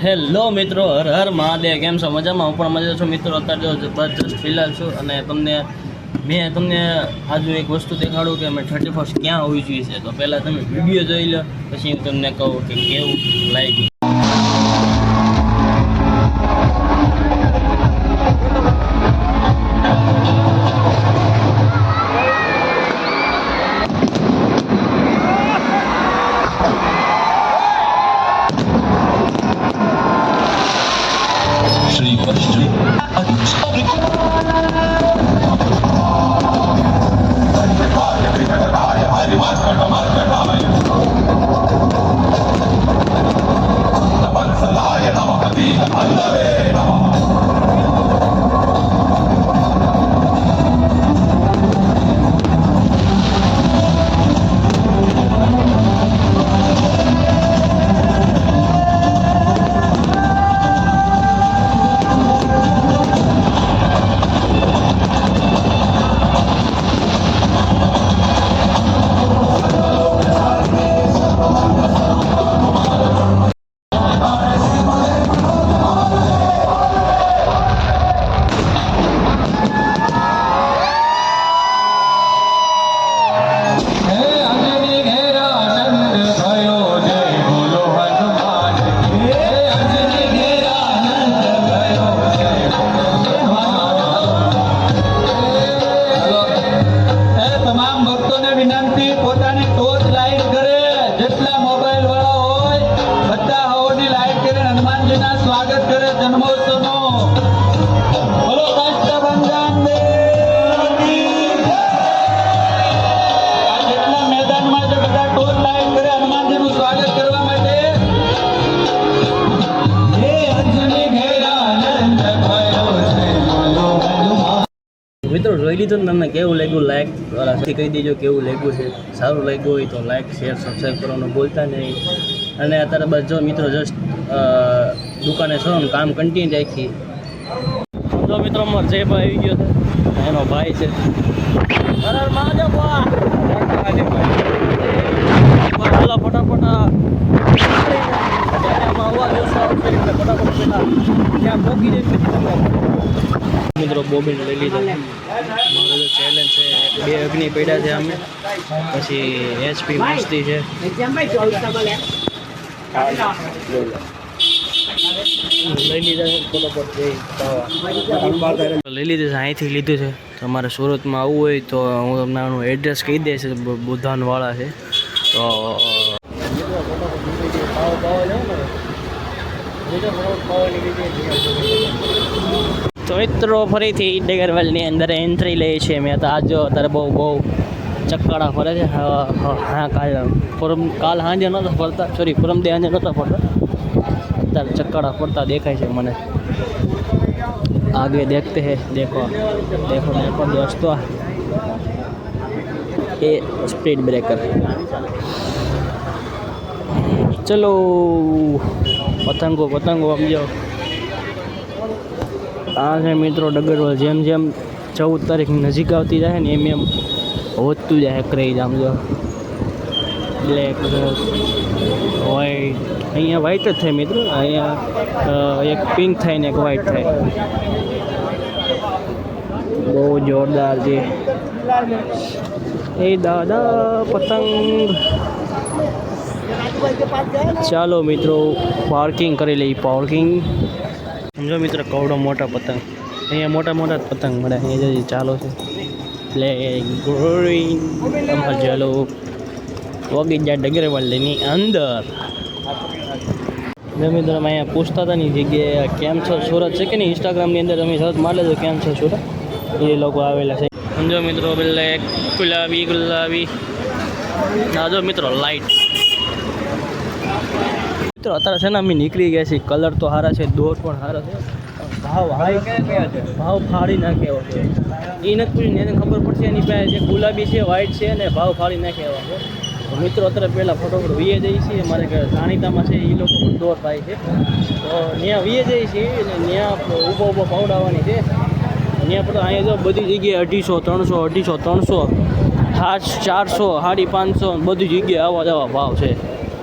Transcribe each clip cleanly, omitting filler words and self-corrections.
Hello મિત્રો, હર હર મહાદેવ. કેમ છો? મજામાં? હું પણ મજા છું મિત્રો. અત્યારે જો જબરજસ્ત ફિલહાલ છું અને મેં તમને આજુ એક વસ્તુ દેખાડું કે અમે 31st ક્યાં હોવી જોઈએ છે. તો પહેલાં તમે વિડીયો જોઈ લો, પછી હું તમને કહું કે કેવું લાગ્યું. શ્રી કૃષ્ણ સ્વાગત કરે જન્મોત્સવનો. બોલો કષ્ટભંજન દેવની જય. આ જેટલા મેદાનમાં છે બધા ટોચ લાઈન કરે હનુમાનજીનું સ્વાગત કરવા માટે. હે અંજની ઘેરા આનંદ ભયો છે બોલો હનુમાન. મિત્રો જોઈ લીધું ને તમને કેવું લાગ્યું? લાઈક કહી દેજો કેવું લાગ્યું છે. સારું લાગ્યું હોય તો લાઈક શેર સબસ્ક્રાઈબ કરવાનું ભૂલતા નહીં. અને અત્યારે બસ જો મિત્રો જસ્ટ દુકાને છો ને કામ કન્ટિન્યુ રાખી. જો મિત્રો અમારો જયભાઈ આવી ગયો છે, એનો ભાઈ છે. હાલો ફટાફટ મિત્રો બોબીને લઈ લીધો. મારો જે ચેલેન્જ છે 2 અગ્નિ પડ્યા છે અમે, પછી HP મસ્તી છે. લઈ લીધા છે ફટાફટ લઈ લીધું છે. અહીંથી લીધું છે. તમારે સુરતમાં આવવું હોય તો હું તમને આનું એડ્રેસ કહી દઈશ. બુધાનવાળા છે. તો મિત્રો ફરીથી ડેગરવેલની અંદર એન્ટ્રી લઈએ છીએ. મેં તો આજ અત્યારે બહુ ચક્કાડા ફરે છે. હા કાલ સાંજે નહોતા ફરતા, પરમદે સાંજે નહોતા ફરતા. અત્યારે ચક્કાડા ફરતા દેખાય છે મને. आगे देखते हैं. देखो दोस्तों, ये स्पीड ब्रेकर. चलो पतंगो समझो. आ है मित्रों डगरवाल. जेम 14 तारीख नजीक आती जाए ने एम વધતું જાય ક્રેઝ. આમ જો બ્લેક, વ્હાઈટ. અહીંયા વ્હાઈટ જ થાય મિત્રો. અહીંયા એક પિંક થાય ને એક વ્હાઈટ થાય. બહુ જોરદાર છે. એ દાદા પતંગ. ચાલો મિત્રો પાર્કિંગ કરી લઈ. પાર્કિંગ સમજો મિત્રો, કવડો મોટા પતંગ. અહીંયા મોટા પતંગ મળે. અહીંયા ચાલો છે ગ્રીન. ચાલો વગી જાય ડગરવાલની અંદર. મિત્રો અમે અહીંયા પૂછતા હતા ની જગ્યાએ કેમ છો સુરત છે કે નહીં. ઇન્સ્ટાગ્રામની અંદર તમે સર્ચ મારી લેજો કેમ છો સુરત. એ લોકો આવેલા છે. સમજો મિત્રો બ્લેક ગુલાબી. જો મિત્રો લાઈટ. મિત્રો અત્યારે છે ને અમે નીકળી ગયા છીએ. કલર તો સારા છે, દોર પણ સારા છે. ભાવ ફાડી નાખે એવો છે. એ નથી પૂછ્યું, એને ખબર પડશે. એની પાસે જે ગુલાબી છે, વ્હાઈટ છે અને ભાવ ફાડી નાખે એવા છે. તો મિત્રો અત્યારે પહેલાં ફટોફટ વીએ જઈએ છીએ. મારે જાણીતામાં છે, એ લોકો પણ દોર થાય છે. તો ત્યાં વીએ જઈએ છીએ અને ત્યાં ઊભો પવડાવવાની છે. ત્યાં પણ અહીંયા જો બધી જગ્યાએ 250, 300, 350, 400, 550 બધી જગ્યાએ આવા જ આવા ભાવ છે.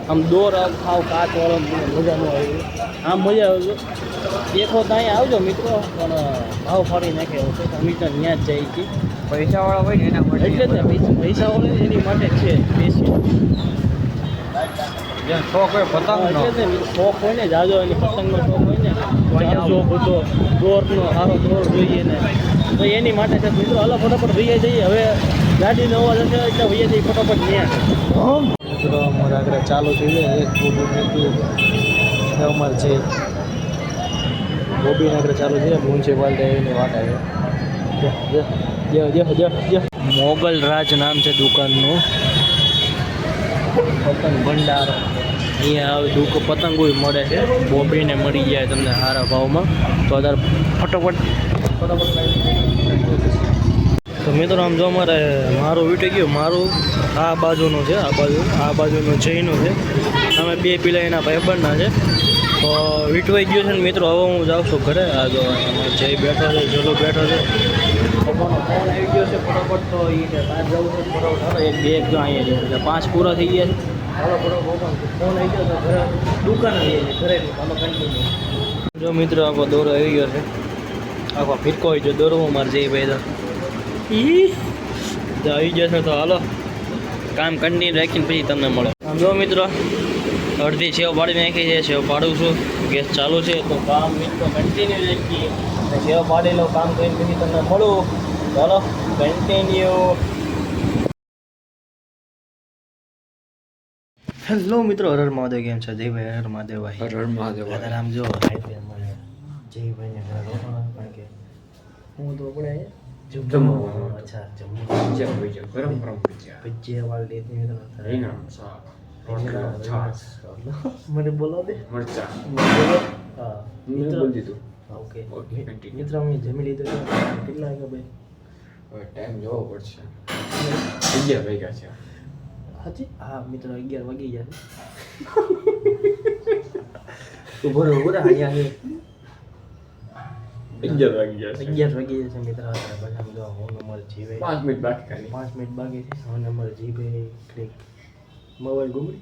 આમ દોર ખાવ કાચવાળો મજા ન આવી આમ મજા આવે છે એક વખત અહીંયા આવજો મિત્રો પણ ભાવ ફાડી નાખે એવું છે અમે તો ત્યાં જ જઈએ છીએ પૈસાવાળા હોય ને એના માટે એટલે જ ને પૈસા વાળે એની માટે છે બેસી જ્યાં શોખ હોય પતંગનો એટલે જ ને શોખ હોય ને જાજો એની પતંગનો શોખ હોય ને જાજો બધો દોરનો સારો દોર જોઈએ ને તો એની માટે છે મિત્રો હાલો ફટાફટ વૈયા જઈએ હવે ગાડીનો અવાજ હશે એટલે વૈયા જઈએ ફટાફટ ત્યાં મિત્રો અમારે આગળ ચાલુ થઈ જાય એક અમારે છે બોબીને આગળ ચાલુ છે મ્યુનિસિપાલિટી એની વાત આવે મોગલ રાજ નામ છે દુકાનનું પતંગ ભંડાર અહીંયા પતંગો મળે છે બોબીને મળી જાય તમને સારા ભાવમાં તો અત્યારે ફટાફટ તો મિત્રો આમ જો અમારે મારું વીટી ગયું મારું આ બાજુનું છે આ બાજુનું જઈનું છે અમે બે પીલા એના ભાઈબંધના છે તો વીટવાઈ ગયું છે ને મિત્રો હવે હું જાઉં છું ઘરે આ જો જય બેઠો છે જલો બેઠો છે પપ્પાનો ફોન આવી ગયો છે ફટાફટ તો એ કે બહાર જવું છે ફટાફટ હાલો એક બેગ જો અહીંયા જવું છે 5 પૂરા થઈ ગયા છે હાલો ફટાફટ ફોન આવી ગયો તો ઘરે દુકાને જઈએ છીએ ઘરે હાલો કન્ટિન્યુ જો મિત્રો આપણો દોરો આવી ગયો છે આખો ફિરકો હોય જો દોરો મારે જઈ ભાઈ તો આવી જશે તો હાલો કામ કન્ટિન્યુ રાખીને પછી તમને મળે આમ જો મિત્રો અડધી સેવ પાડી નાખી છે સેવ પાડું છું ગેસ ચાલુ છે તો કામ મિત્રો કન્ટિન્યુ રાખીએ સેવ પાડી લઉં કામ કરીને પછી તમને મળું ચાલો કન્ટિન્યુ હેલો મિત્રો હર હર મહાદેવ કેમ છે જયભાઈ હર હર મહાદેવ ભાઈ હર મહાદેવ અત્યારે આમ જો જયભાઈને ઘરે રોકાણ કારણ કે હું તો આપણે જમવાનું અચ્છા ભજીયા ગરમ ગરમ ભજીયા વાળી દેતી મિત્રો રીંગણ શાક રોટલો છાશ મને બોલાવ દે મરચા હા મિત્રો બોલ દીધું ઓકે ઓકે કન્ટિન્યુ મિત્રો અમે જમી લીધું છે. કેટલા વાગ્યા ભાઈ હવે ટાઈમ જોવો પડશે 11 વાગ્યા છે હાજી હા મિત્રો 11 વાગી ગયા છે ઉભો અહીંયા છે 11 વાગી ગયા 11 વાગી જશે મિત્રો અત્યારે પછી જો હું નંબર જીવે 5 મિનિટ બાકી ખાલી 5 મિનિટ બાકી છે હું નંબર જીવે ક્લિક મોબાઈલ ગુમડી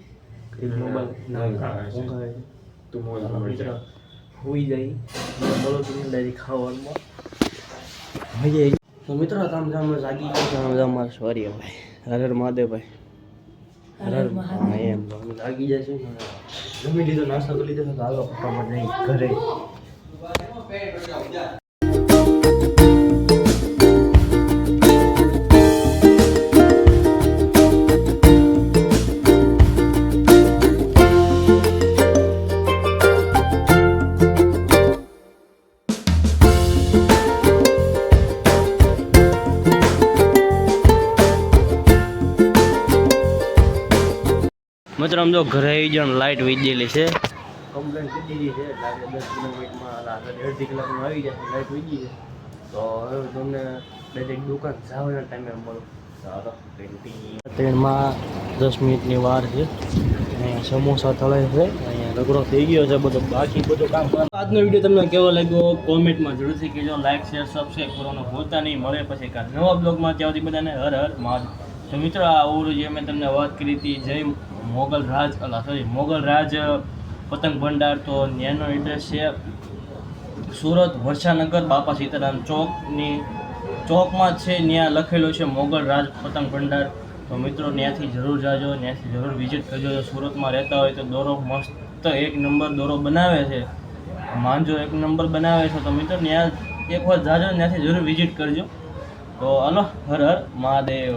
ક્લિક મોબાઈલ ઊંઘ આવે છે. ઊંઘ આવે છે તું મોલ મોલ જા હોઈ જાય બોલો તમે ડાયરેક્ટ ખાવામાં મજા આવી તો મિત્રો તમે જાગી ગયા અમારે સોરી ભાઈ હર હર મહાદેવ ભાઈ હર હર મહાદેવ એમ અમે જાગી જાય છે જમી લીધો નાસ્તો કરી લીધો તો હાલો ફટાફટ જઈ ઘરે મિત્રો આમ જો ઘરે આવી જાવ લાઇટ વીજેલી છે કમ્પ્લેન કરી દીધી છે એટલે આપણે 10 મિનિટમાં અડધી કલાકમાં આવી જશે લાઇટ વીજી છે તો હવે તમને ડાયરેક્ટ દુકાન જવાના ટાઈમે મળો ચાલો ટ્રેનમાં 10 મિનિટની વાર છે અહીંયા સમોસા તળે છે અહીંયા રગડો થઈ ગયો છે બધો બાકી બધું કામ આજનો વિડીયો તમને કેવો લાગ્યો કોમેન્ટમાં જરૂરથી કહેજો લાઇક શેર સબસ્ક્રાઈબ કરવાનું ભૂલતા નહીં મળે પછી કાલ નવા બ્લોગમાં ત્યાંથી બધાને હર હર મહાદેવ તો મિત્રો આ ઓલું જે મેં તમને વાત કરી હતી જય મોગલ રાજ પતંગ ભંડાર તો ત્યાંનો એડ્રેસ છે સુરત વર્ષાનગર બાપા સીતારામ ચોકમાં જ છે ત્યાં લખેલો છે મોગલ રાજ પતંગ ભંડાર તો મિત્રો ત્યાંથી જરૂર જાજો ત્યાંથી જરૂર વિઝિટ કરજો જો સુરતમાં રહેતા હોય તો દોરો મસ્ત એક નંબર દોરો બનાવે છે માંજો એક નંબર બનાવે છે તો મિત્રો ત્યાં એક વાર જાજો ત્યાંથી જરૂર વિઝિટ કરજો તો હલો હર હર મહાદેવ